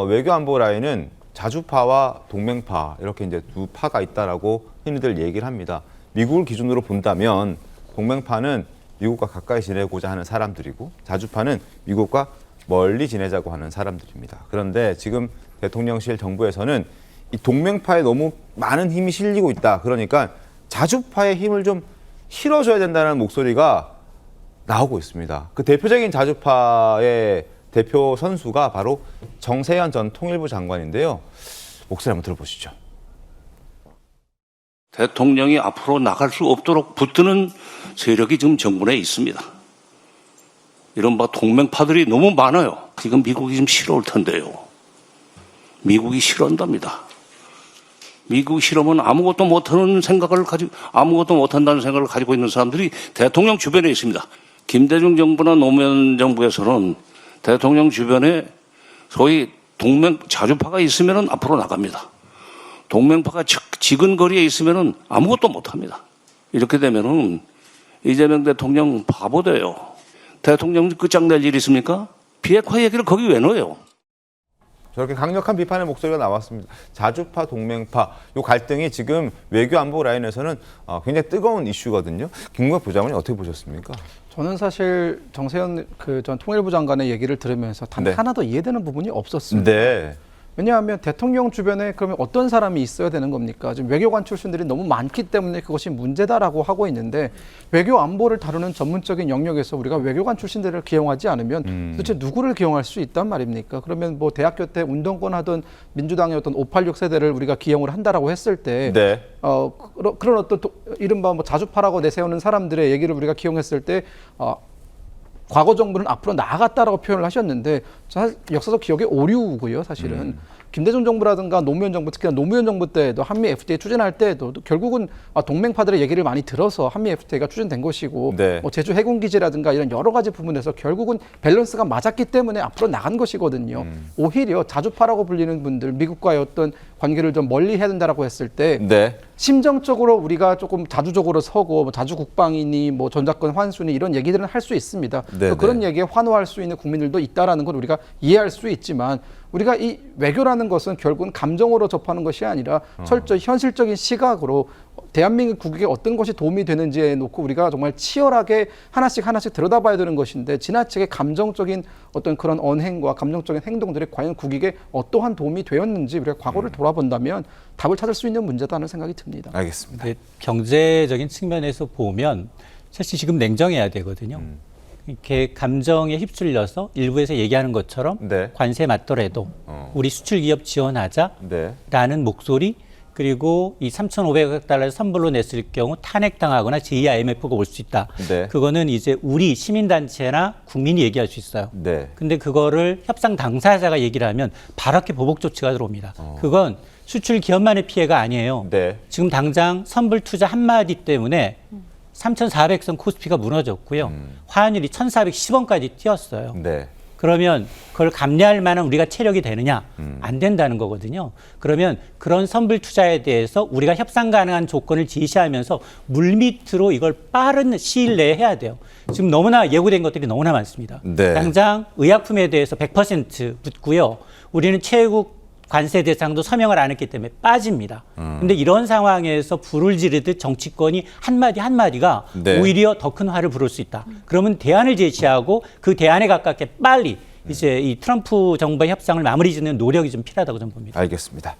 외교 안보 라인은 자주파와 동맹파 이렇게 이제 두 파가 있다라고 흔히들 얘기를 합니다. 미국을 기준으로 본다면 동맹파는 미국과 가까이 지내고자 하는 사람들이고 자주파는 미국과 멀리 지내자고 하는 사람들입니다. 그런데 지금 대통령실 정부에서는 이 동맹파에 너무 많은 힘이 실리고 있다. 그러니까 자주파의 힘을 좀 실어줘야 된다는 목소리가 나오고 있습니다. 그 대표적인 자주파의 대표 선수가 바로 정세현 전 통일부 장관인데요. 목소리 한번 들어보시죠. 대통령이 앞으로 나갈 수 없도록 붙드는 세력이 지금 정부 내에 있습니다. 이른바 동맹파들이 너무 많아요. 지금 미국이 좀 싫어올 텐데요. 미국이 싫어한답니다. 미국이 싫으면 아무것도 못한다는 생각을 가지고 있는 사람들이 대통령 주변에 있습니다. 김대중 정부나 노무현 정부에서는 대통령 주변에 소위 자주파가 있으면 앞으로 나갑니다. 동맹파가 지근거리에 있으면 아무것도 못합니다. 이렇게 되면은 이재명 대통령 바보 돼요. 대통령 끝장낼 일 있습니까? 비핵화 얘기를 거기 왜 넣어요? 저렇게 강력한 비판의 목소리가 나왔습니다. 자주파, 동맹파, 이 갈등이 지금 외교 안보 라인에서는 굉장히 뜨거운 이슈거든요. 김국엽 부장관이 어떻게 보셨습니까? 저는 사실 정세현 전 통일부 장관의 얘기를 들으면서 단 하나도 이해되는 부분이 없었습니다. 네. 왜냐하면 대통령 주변에 그러면 어떤 사람이 있어야 되는 겁니까? 지금 외교관 출신들이 너무 많기 때문에 그것이 문제다라고 하고 있는데 외교 안보를 다루는 전문적인 영역에서 우리가 외교관 출신들을 기용하지 않으면 도대체 누구를 기용할 수 있단 말입니까? 그러면 뭐 대학교 때 운동권 하던 민주당의 어떤 586 세대를 우리가 기용을 한다라고 했을 때 그런 어떤 이른바 뭐 자주파라고 내세우는 사람들의 얘기를 우리가 기용했을 때 과거 정부는 앞으로 나아갔다라고 표현을 하셨는데 역사적 기억의 오류고요, 사실은. 김대중 정부라든가 노무현 정부, 특히나 노무현 정부 때도 한미 FTA 추진할 때도 결국은 동맹파들의 얘기를 많이 들어서 한미 FTA가 추진된 것이고 뭐 제주 해군기지라든가 이런 여러 가지 부분에서 결국은 밸런스가 맞았기 때문에 앞으로 나간 것이거든요. 오히려 자주파라고 불리는 분들, 미국과의 어떤 관계를 좀 멀리 해야 된다라고 했을 때 심정적으로 우리가 조금 자주적으로 서고 뭐 자주국방이니 뭐 전작권 환수니 이런 얘기들은 할 수 있습니다. 그런 얘기에 환호할 수 있는 국민들도 있다라는 걸 우리가 이해할 수 있지만 우리가 이 외교라는 것은 결국은 감정으로 접하는 것이 아니라 철저히 현실적인 시각으로 대한민국 국익에 어떤 것이 도움이 되는지에 놓고 우리가 정말 치열하게 하나씩 들여다봐야 되는 것인데 지나치게 감정적인 어떤 그런 언행과 감정적인 행동들이 과연 국익에 어떠한 도움이 되었는지 우리가 과거를 돌아본다면 답을 찾을 수 있는 문제다는 생각이 듭니다. 알겠습니다. 경제적인 측면에서 보면 사실 지금 냉정해야 되거든요. 이렇게 감정에 휩쓸려서 일부에서 얘기하는 것처럼 관세 맞더라도 우리 수출 기업 지원하자라는 목소리 그리고 이 3,500억 달러 선불로 냈을 경우 탄핵당하거나 제2 IMF가 올 수 있다. 그거는 이제 우리 시민단체나 국민이 얘기할 수 있어요. 근데 그거를 협상 당사자가 얘기를 하면 바로게 보복 조치가 들어옵니다. 그건 수출 기업만의 피해가 아니에요. 지금 당장 선불 투자 한마디 때문에 3,400선 코스피가 무너졌고요. 화환율이 1,410원까지 뛰었어요. 그러면 그걸 감내할 만한 우리가 체력이 되느냐? 안 된다는 거거든요. 그러면 그런 선불 투자에 대해서 우리가 협상 가능한 조건을 제시하면서 물밑으로 이걸 빠른 시일 내에 해야 돼요. 지금 너무나 예고된 것들이 너무나 많습니다. 당장 의약품에 대해서 100% 붙고요. 우리는 최국 관세 대상도 서명을 안 했기 때문에 빠집니다. 근데 이런 상황에서 불을 지르듯 정치권이 한마디가 오히려 더 큰 화를 부를 수 있다. 그러면 대안을 제시하고 그 대안에 가깝게 빨리 이제 이 트럼프 정부의 협상을 마무리 짓는 노력이 좀 필요하다고 저는 봅니다. 알겠습니다.